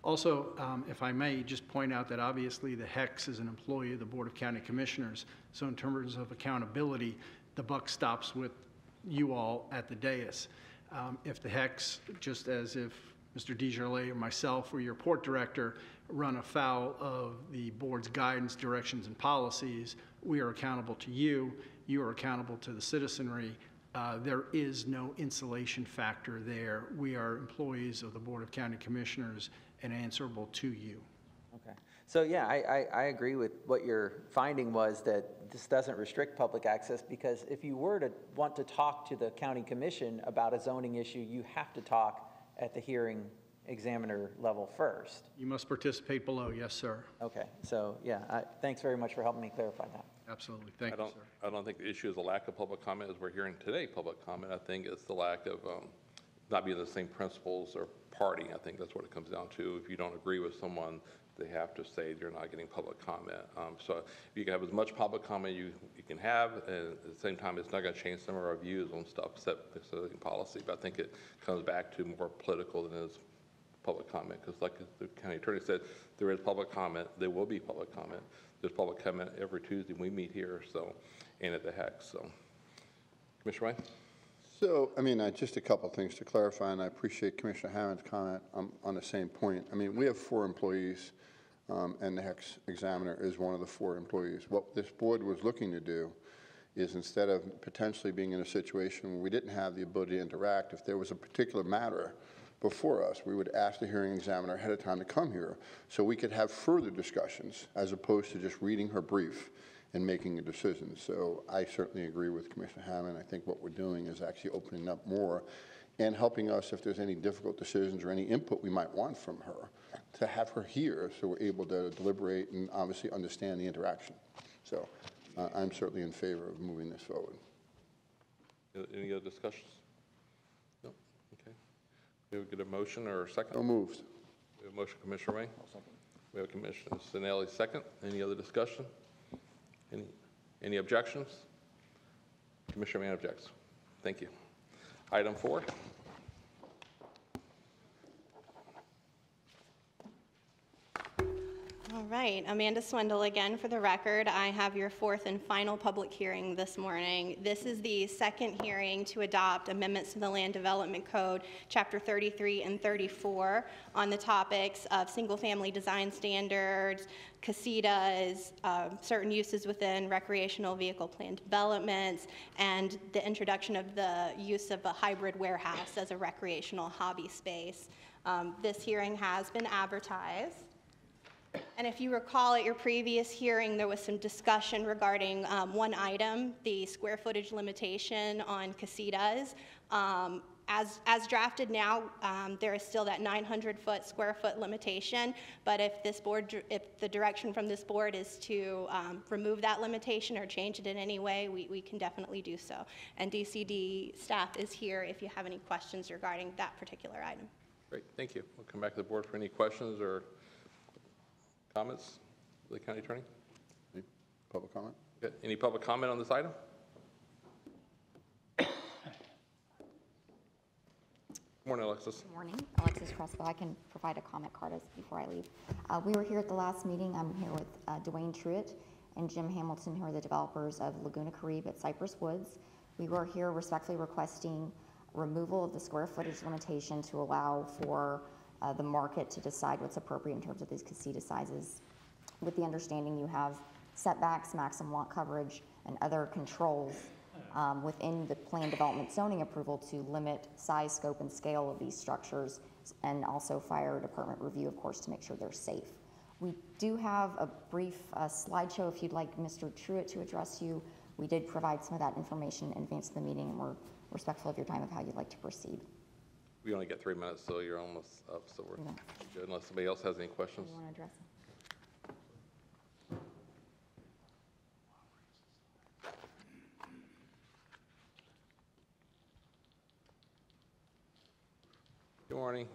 Speaker 13: Also, if I may just point out that obviously the HEX is an employee of the Board of County Commissioners, so in terms of accountability, the buck stops with you all at the dais. If the HEX, just as if Mr. DeJarlais or myself or your port director run afoul of the board's guidance, directions, and policies, we are accountable to you. You are accountable to the citizenry. There is no insulation factor there. We are employees of the Board of County Commissioners and answerable to you.
Speaker 20: Okay. So yeah, I agree with what your finding was, that this doesn't restrict public access, because if you were to want to talk to the county commission about a zoning issue, you have to talk at the hearing examiner level first.
Speaker 13: You must participate below, yes, sir.
Speaker 20: Okay, so yeah, thanks very much for helping me clarify that.
Speaker 13: Absolutely, thank you, sir.
Speaker 6: I don't think the issue is a lack of public comment as we're hearing today, public comment. I think it's the lack of not being the same principles or party. I think that's what it comes down to. If you don't agree with someone, they have to say you're not getting public comment. So if you can have as much public comment you can have, and at the same time, it's not going to change some of our views on stuff except setting policy. But I think it comes back to more political than it is public comment, because like the county attorney said, there is public comment. There will be public comment. There's public comment every Tuesday we meet here, so, and at the HEX. So, Commissioner White?
Speaker 4: So, I mean, just a couple of things to clarify, and I appreciate Commissioner Hammond's comment on the same point. I mean, we have 4 employees, and the HEX examiner is one of the 4 employees. What this board was looking to do is, instead of potentially being in a situation where we didn't have the ability to interact, if there was a particular matter before us, we would ask the hearing examiner ahead of time to come here so we could have further discussions as opposed to just reading her brief and making a decision. So I certainly agree with Commissioner Hammond. I think what we're doing is actually opening up more and helping us if there's any difficult decisions or any input we might want from her, to have her here so we're able to deliberate and obviously understand the interaction. So I'm certainly in favor of moving this forward.
Speaker 6: Any other discussions? No? Okay. We have get a motion or a second?
Speaker 4: So moved.
Speaker 6: We have a motion, Commissioner Ray. We have Commissioner Sinelli second. Any other discussion? Any objections? Commissioner Mann objects. Thank you. Item 4.
Speaker 7: All right, Amanda Swindle again for the record. I have your fourth and final public hearing this morning. This is the second hearing to adopt amendments to the Land Development Code, Chapter 33 and 34, on the topics of single-family design standards, casitas, certain uses within recreational vehicle plan developments, and the introduction of the use of a hybrid warehouse as a recreational hobby space. This hearing has been advertised. And if you recall at your previous hearing, there was some discussion regarding one item, the square footage limitation on casitas. As drafted now, there is still that 900 square foot limitation, but if the direction from this board is to remove that limitation or change it in any way, we can definitely do so. And DCD staff is here if you have any questions regarding that particular item.
Speaker 6: Great, thank you. We'll come back to the board for any questions or comments, the county attorney?
Speaker 4: Any public comment?
Speaker 6: Okay. Any public comment on this item? Good morning, Alexis.
Speaker 21: Good morning, Alexis Crespo. I can provide a comment card before I leave. We were here at the last meeting. I'm here with Dwayne Truitt and Jim Hamilton, who are the developers of Laguna Caribe at Cypress Woods. We were here respectfully requesting removal of the square footage limitation to allow for the market to decide what's appropriate in terms of these casita sizes, with the understanding you have setbacks, maximum lot coverage, and other controls within the plan development zoning approval to limit size, scope, and scale of these structures, and also fire department review, of course, to make sure they're safe. We do have a brief slideshow if you'd like Mr. Truitt to address you. We did provide some of that information in advance of the meeting, and we're respectful of your time of how you'd like to proceed.
Speaker 6: We only get 3 minutes, so you're almost up, so we're good, unless somebody else has any questions.
Speaker 21: You want to address it?
Speaker 6: Good morning.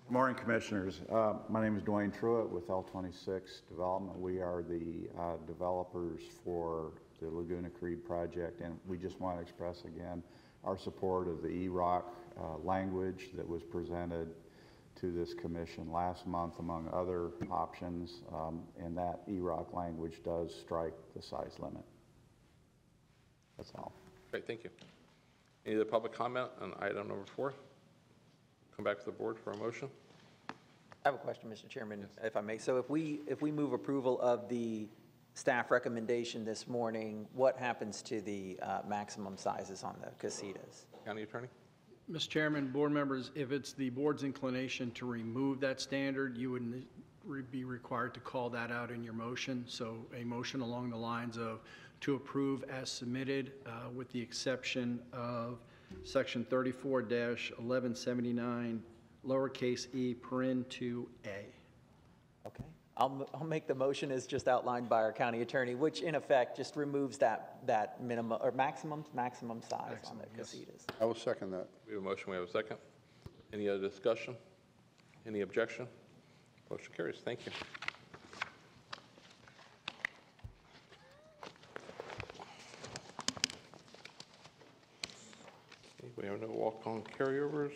Speaker 22: Good morning, Commissioners. My name is Dwayne Truitt with L26 Development. We are the developers for the Laguna Caribe project, and we just want to express again our support of the EROC language that was presented to this commission last month, among other options, and that EROC language does strike the size limit. That's all.
Speaker 6: Great, thank you. Any other public comment on item number 4? Come back to the board for a motion.
Speaker 20: I have a question, Mr. Chairman, if I may. So if we move approval of the staff recommendation this morning, what happens to the maximum sizes on the casitas?
Speaker 6: County Attorney?
Speaker 13: Mr. Chairman, board members, if it's the board's inclination to remove that standard, you would be required to call that out in your motion. So a motion along the lines of to approve as submitted with the exception of section 34-1179, lowercase e, paren 2A.
Speaker 20: Okay. I'll make the motion as just outlined by our county attorney, which in effect just removes that minimum or maximum size on the casitas.
Speaker 4: I will second that.
Speaker 6: We have a motion, we have a second. Any other discussion? Any objection? Motion carries. Thank you. We have no walk-on carryovers.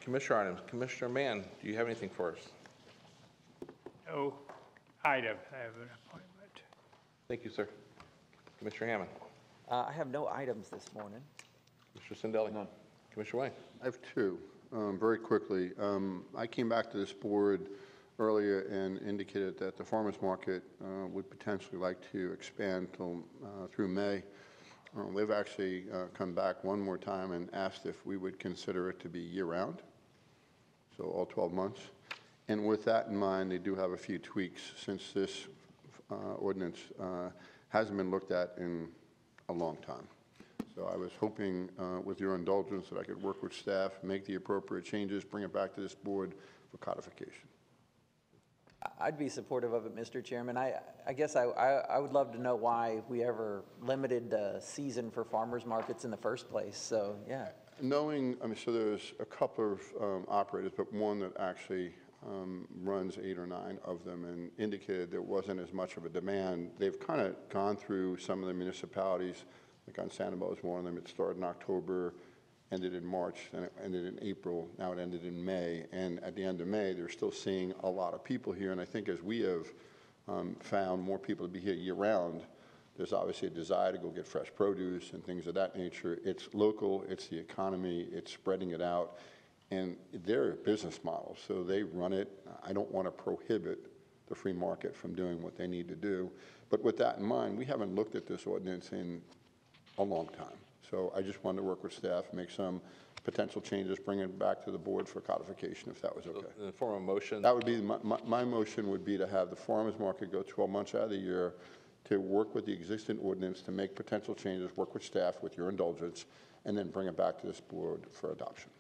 Speaker 6: Commissioner items. Commissioner Mann, do you have anything for us?
Speaker 9: No item. I have an appointment.
Speaker 6: Thank you, sir. Commissioner Hammond.
Speaker 20: I have no items this morning.
Speaker 6: Mr. Sindelli. None. Commissioner Wayne.
Speaker 4: I have 2. Very quickly, I came back to this board earlier and indicated that the farmers market would potentially like to expand through May. They've actually come back one more time and asked if we would consider it to be year-round, so all 12 months. And with that in mind, they do have a few tweaks since this ordinance hasn't been looked at in a long time. So I was hoping, with your indulgence, that I could work with staff, make the appropriate changes, bring it back to this board for codification.
Speaker 20: I'd be supportive of it, Mr. Chairman. I guess I would love to know why we ever limited the season for farmers markets in the first place. So, yeah.
Speaker 4: Knowing, so there's a couple of operators, but one that actually runs 8 or 9 of them and indicated there wasn't as much of a demand. They've kind of gone through some of the municipalities, like on Sanibel is one of them. It started in October, ended in March, then it ended in April, now it ended in May. And at the end of May, they're still seeing a lot of people here. And I think as we have found more people to be here year-round, there's obviously a desire to go get fresh produce and things of that nature. It's local, it's the economy, it's spreading it out. And they're a business model, so they run it. I don't want to prohibit the free market from doing what they need to do. But with that in mind, we haven't looked at this ordinance in a long time. So I just wanted to work with staff, make some potential changes, bring it back to the board for codification, if that was okay.
Speaker 6: In the form of motion?
Speaker 4: That would be, my motion would be to have the farmer's market go 12 months out of the year, to work with the existing ordinance, to make potential changes, work with staff with your indulgence, and then bring it back to this board for adoption.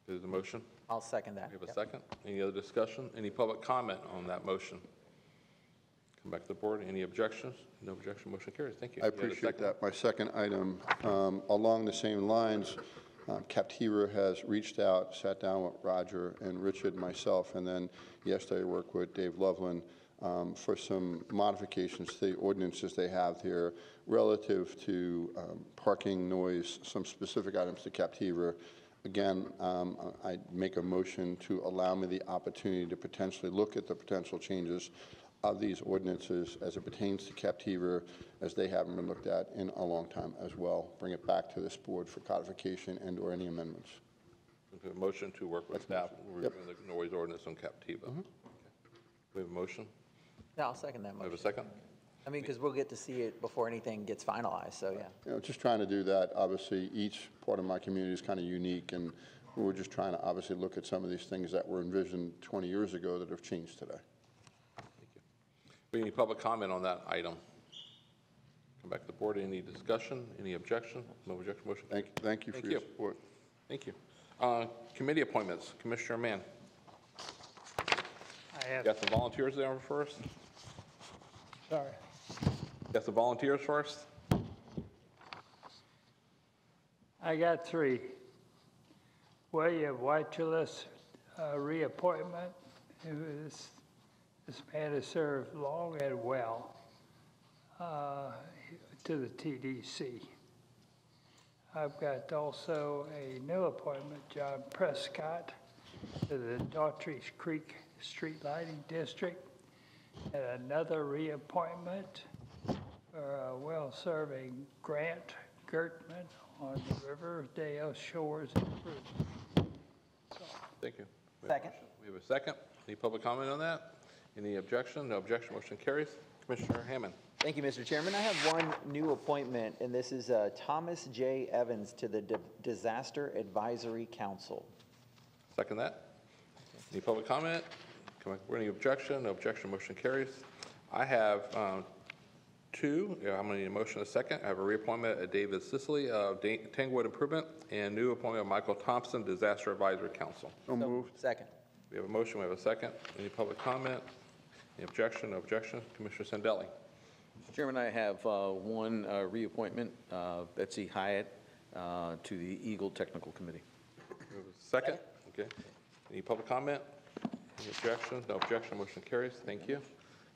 Speaker 6: Is the motion?
Speaker 20: I'll second that.
Speaker 6: We have a second. Any other discussion? Any public comment on that motion? Come back to the board. Any objections? No objection. Motion carries. Thank you.
Speaker 4: I appreciate that. My second item, along the same lines, Captiva has reached out, sat down with Roger and Richard and myself, and then yesterday I worked with Dave Loveland for some modifications to the ordinances they have here relative to parking, noise, some specific items to Captiva. Again, I make a motion to allow me the opportunity to potentially look at the potential changes of these ordinances as it pertains to Captiva, as they haven't been looked at in a long time as well. Bring it back to this board for codification and or any amendments.
Speaker 6: A motion to work with staff reviewing the noise ordinance on Captiva. Okay. We have a motion?
Speaker 20: Yeah, I'll second that motion.
Speaker 6: We have a second?
Speaker 20: I mean, because we'll get to see it before anything gets finalized, so yeah.
Speaker 4: You know, just trying to do that. Obviously, each part of my community is kind of unique, and we're just trying to obviously look at some of these things that were envisioned 20 years ago that have changed today.
Speaker 6: Any public comment on that item? Come back to the board. Any discussion? Any objection? No objection. Motion.
Speaker 4: Thank you for your support.
Speaker 6: Thank you. Committee appointments. Commissioner Mann.
Speaker 9: I have.
Speaker 6: Got some volunteers there first?
Speaker 9: Sorry.
Speaker 6: Got some volunteers first?
Speaker 9: I got 3. William Whitechulis, reappointment. This man has served long and well to the TDC. I've got also a new appointment, John Prescott, to the Daughtry Creek Street Lighting District, and another reappointment for a well-serving Grant Gertman on the Riverdale Shores Improvement.
Speaker 6: Thank you.
Speaker 20: Second.
Speaker 6: We have a second. Any public comment on that? Any objection? No objection. Motion carries. Commissioner Hammond.
Speaker 20: Thank you, Mr. Chairman. I have one new appointment, and this is Thomas J. Evans to the Disaster Advisory Council.
Speaker 6: Second that. Any public comment? Come back. Any objection? No objection. Motion carries. I have 2. I'm going to need a motion in a second. I have a reappointment of David Sicily of Tanglewood Improvement and new appointment of Michael Thompson, Disaster Advisory Council.
Speaker 4: So moved.
Speaker 20: Second.
Speaker 6: We have a motion. We have a second. Any public comment? Any objection? No objection. Commissioner Sandelli.
Speaker 8: Mr. Chairman, I have one reappointment, Betsy Hyatt, to the Eagle Technical Committee.
Speaker 6: We have a second. Okay. Any public comment? Any objection? No objection. Motion carries. Thank you.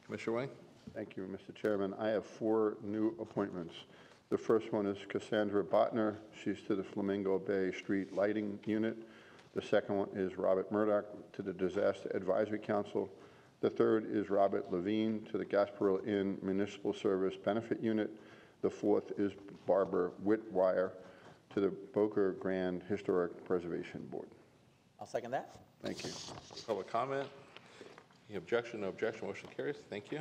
Speaker 6: Commissioner Wayne.
Speaker 4: Thank you, Mr. Chairman. I have 4 new appointments. The first one is Cassandra Botner. She's to the Flamingo Bay Street Lighting Unit. The second one is Robert Murdoch to the Disaster Advisory Council. The third is Robert Levine to the Gasparilla Inn Municipal Service Benefit Unit. The fourth is Barbara Whitwire to the Boca Grande Historic Preservation Board.
Speaker 20: I'll second that.
Speaker 4: Thank you.
Speaker 6: Public comment? Any objection? No objection. Motion carries. Thank you.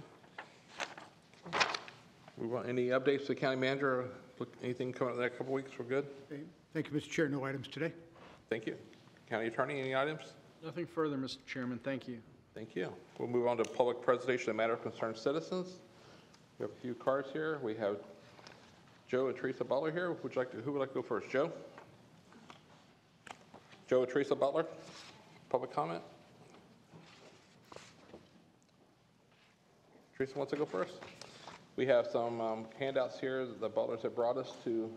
Speaker 6: We want any updates to the county manager? Anything coming up in the next couple weeks? We're good?
Speaker 14: Thank you, Mr. Chair. No items today.
Speaker 6: Thank you. County Attorney, any items?
Speaker 13: Nothing further, Mr. Chairman. Thank you.
Speaker 6: Thank you. We'll move on to public presentation of matter of concerned citizens. We have a few cards here. We have Joe and Teresa Butler here. Who would like to go first? Joe? Joe and Teresa Butler, public comment. Teresa wants to go first. We have some handouts here that the Butlers have brought us to.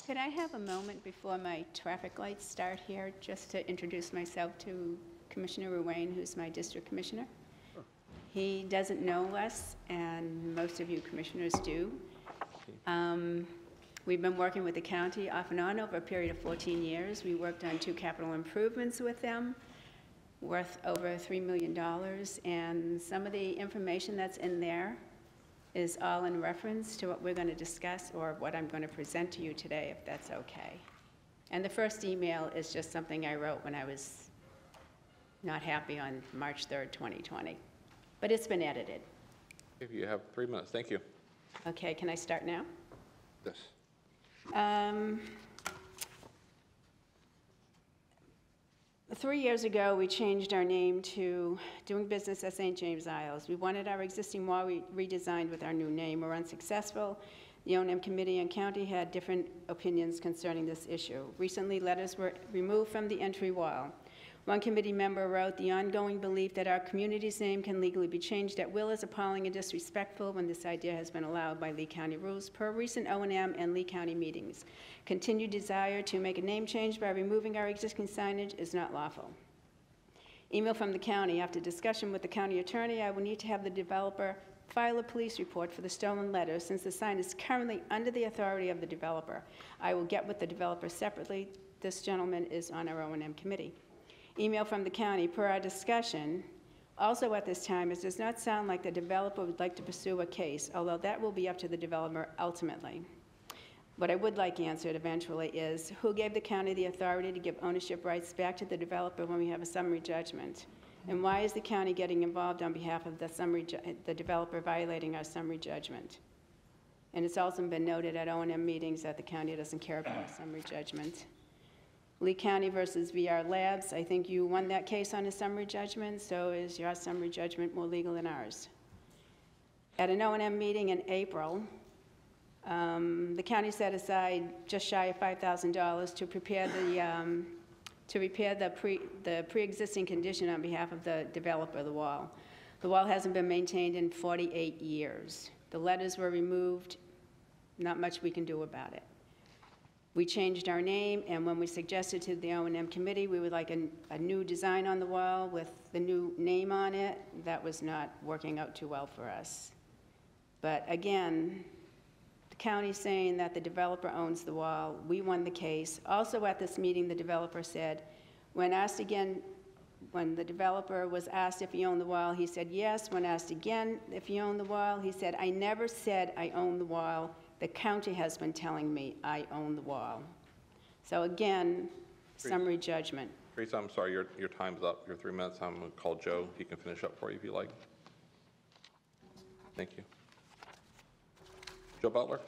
Speaker 11: Could I have a moment before my traffic lights start here just to introduce myself to Commissioner Ruane, who's my district commissioner. He doesn't know us, and most of you commissioners do. We've been working with the county off and on over a period of 14 years. We worked on 2 capital improvements with them, worth over $3 million, and some of the information that's in there is all in reference to what we're going to discuss or what I'm going to present to you today, if that's okay. And the first email is just something I wrote when I was not happy on March 3rd, 2020. But it's been edited.
Speaker 6: If you have 3 minutes, thank you.
Speaker 11: Okay, can I start now?
Speaker 6: Yes.
Speaker 11: 3 years ago, we changed our name to Doing Business at St. James Isles. We wanted our existing mall redesigned with our new name. We were unsuccessful. The O&M committee and county had different opinions concerning this issue. Recently, letters were removed from the entry wall. One committee member wrote, "The ongoing belief that our community's name can legally be changed at will is appalling and disrespectful when this idea has been allowed by Lee County rules per recent O&M and Lee County meetings. Continued desire to make a name change by removing our existing signage is not lawful." Email from the county. After discussion with the county attorney, I will need to have the developer file a police report for the stolen letters since the sign is currently under the authority of the developer. I will get with the developer separately. This gentleman is on our O&M committee. Email from the county. Per our discussion, also at this time, it does not sound like the developer would like to pursue a case, although that will be up to the developer ultimately. What I would like answered eventually is, who gave the county the authority to give ownership rights back to the developer when we have a summary judgment? And why is the county getting involved on behalf of the developer violating our summary judgment? And it's also been noted at O&M meetings that the county doesn't care about our summary judgment. Lee County versus VR Labs, I think you won that case on a summary judgment, so is your summary judgment more legal than ours? At an O&M meeting in April, the county set aside just shy of $5,000 to prepare the pre-existing condition on behalf of the developer of the wall. The wall hasn't been maintained in 48 years. The letters were removed, not much we can do about it. We changed our name, and when we suggested to the O&M committee we would like a new design on the wall with the new name on it, that was not working out too well for us. But again, the county saying that the developer owns the wall, we won the case. Also at this meeting, the developer said, when the developer was asked if he owned the wall, he said yes. When asked again if he owned the wall, he said, "I never said I own the wall. The county has been telling me I own the wall." So again, summary judgment.
Speaker 6: Teresa, I'm sorry, your time's up. Your 3 minutes. I'm going to call Joe. He can finish up for you if you like. Thank you. Joe Butler.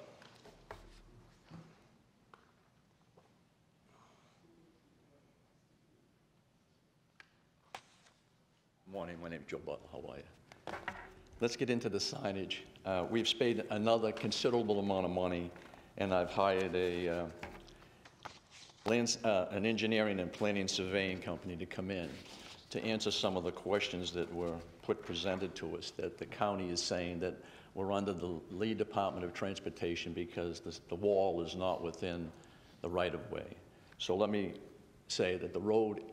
Speaker 2: Good morning. My name is Joe Butler. How are you? Let's get into the signage. We've spent another considerable amount of money, and I've hired an engineering and planning surveying company to come in to answer some of the questions that were presented to us, that the county is saying that we're under the Lee Department of Transportation because the wall is not within the right-of-way. So let me say that the road,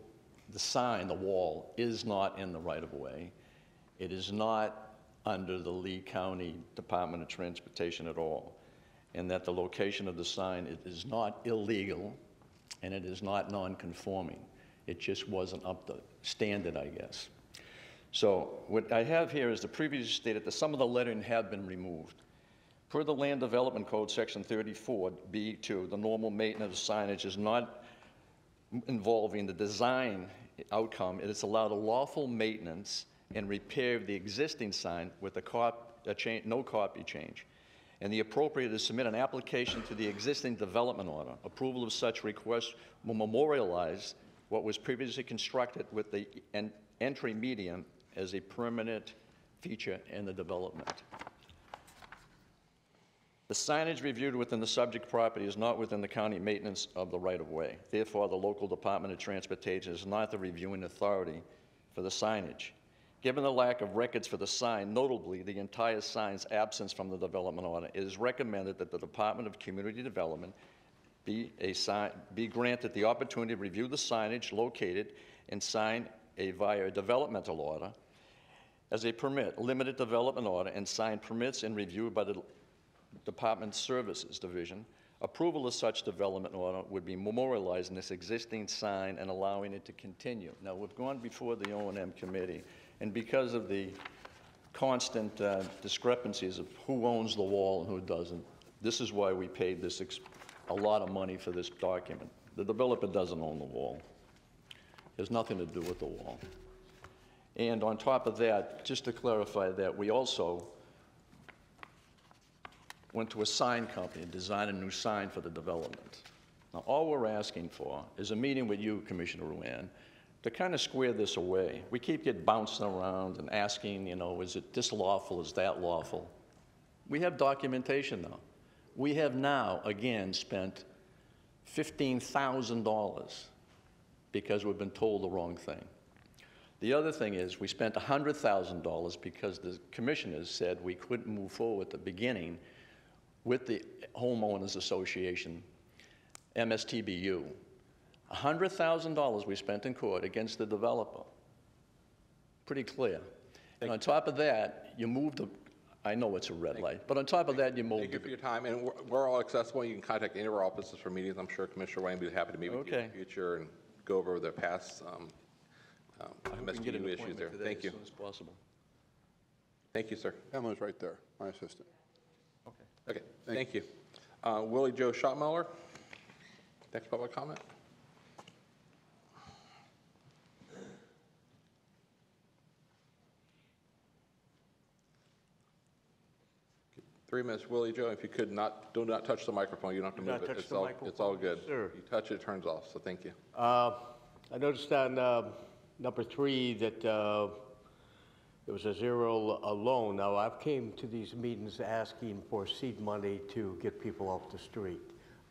Speaker 2: the sign, the wall, is not in the right-of-way. It is not under the Lee County Department of Transportation at all, and that the location of the sign is not illegal, and it is not non-conforming. It just wasn't up to standard, I guess. So what I have here is the previously stated that some of the lettering have been removed. Per the Land Development Code, Section 34B2, the normal maintenance of signage is not involving the design outcome. It is allowed a lawful maintenance and repair of the existing sign with no copy change. And the appropriate is submit an application to the existing development order. Approval of such request will memorialize what was previously constructed with the entry median as a permanent feature in the development. The signage reviewed within the subject property is not within the county maintenance of the right-of-way. Therefore, the local Department of Transportation is not the reviewing authority for the signage. Given the lack of records for the sign, notably the entire sign's absence from the development order, it is recommended that the Department of Community Development be granted the opportunity to review the signage located and sign via a developmental order as a permit, limited development order, and signed permits and reviewed by the Department Services Division. Approval of such development order would be memorialized in this existing sign and allowing it to continue. Now, we've gone before the O&M committee, and because of the constant discrepancies of who owns the wall and who doesn't, this is why we paid this a lot of money for this document. The developer doesn't own the wall. There's nothing to do with the wall. And on top of that, just to clarify that, we also went to a sign company and designed a new sign for the development. Now, all we're asking for is a meeting with you, Commissioner Ruan, to kind of square this away. We keep getting bouncing around and asking, you know, is it this lawful, is that lawful? We have documentation now. We have now, again, spent $15,000 because we've been told the wrong thing. The other thing is we spent $100,000 because the commissioners said we couldn't move forward at the beginning with the Homeowners Association, MSTBU. $100,000 we spent in court against the developer. Pretty clear. And on top of that, you moved I know it's a red light, but on top of that, you moved.
Speaker 6: Thank you for your time, and we're all accessible. You can contact any of our offices for meetings. I'm sure Commissioner Wayne will be happy to meet with you in the future and go over the past MSTU issues there. Thank you.
Speaker 2: As soon as possible.
Speaker 6: Thank you, sir.
Speaker 4: Emily's right there, my assistant.
Speaker 6: Okay, thank you. Willie Joe Schottmuller, next public comment. 3 minutes, Willie Joe. If you could do not touch the microphone. You don't have to move it. It's all good.
Speaker 1: Sure.
Speaker 6: You touch it, it turns off. So thank you.
Speaker 1: I noticed on number 3 that there was a zero loan. Now, I've came to these meetings asking for seed money to get people off the street.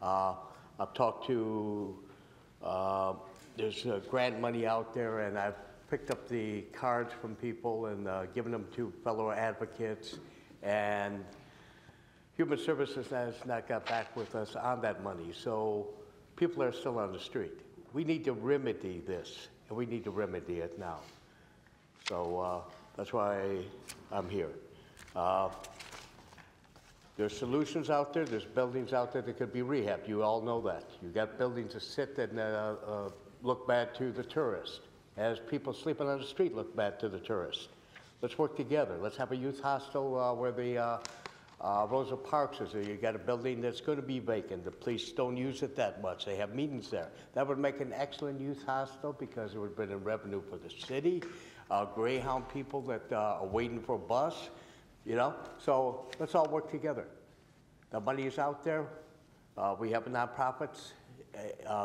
Speaker 1: I've talked to, there's grant money out there, and I've picked up the cards from people and given them to fellow advocates, and Human Services has not got back with us on that money, so people are still on the street. We need to remedy this, and we need to remedy it now. So that's why I'm here. There's solutions out there, there's buildings out there that could be rehabbed. You all know that. You got buildings that sit and look bad to the tourist. As people sleeping on the street look bad to the tourist. Let's work together. Let's have a youth hostel where the Rosa Parks is there. You got a building that's going to be vacant. The police don't use it that much. They have meetings there. That would make an excellent youth hostel because it would bring in revenue for the city. Greyhound people that are waiting for a bus, you know. So let's all work together. The money is out there. We have nonprofits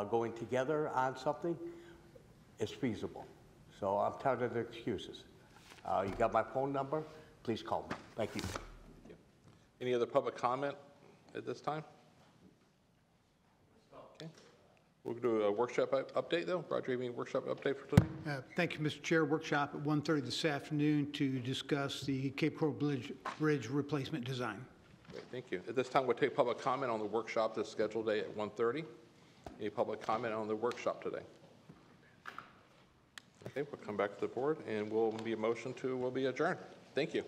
Speaker 1: going together on something. It's feasible. So I'm tired of the excuses. You got my phone number? Please call me. Thank you.
Speaker 6: Any other public comment at this time? Okay. We'll do a workshop update, though. Roger, you have any workshop update for today?
Speaker 14: Thank you, Mr. Chair. Workshop at 1:30 this afternoon to discuss the Cape Coral Bridge replacement design.
Speaker 6: Great, thank you. At this time, we'll take public comment on the workshop that's scheduled today at 1:30. Any public comment on the workshop today? Okay, we'll come back to the board, and we'll be adjourned. Thank you.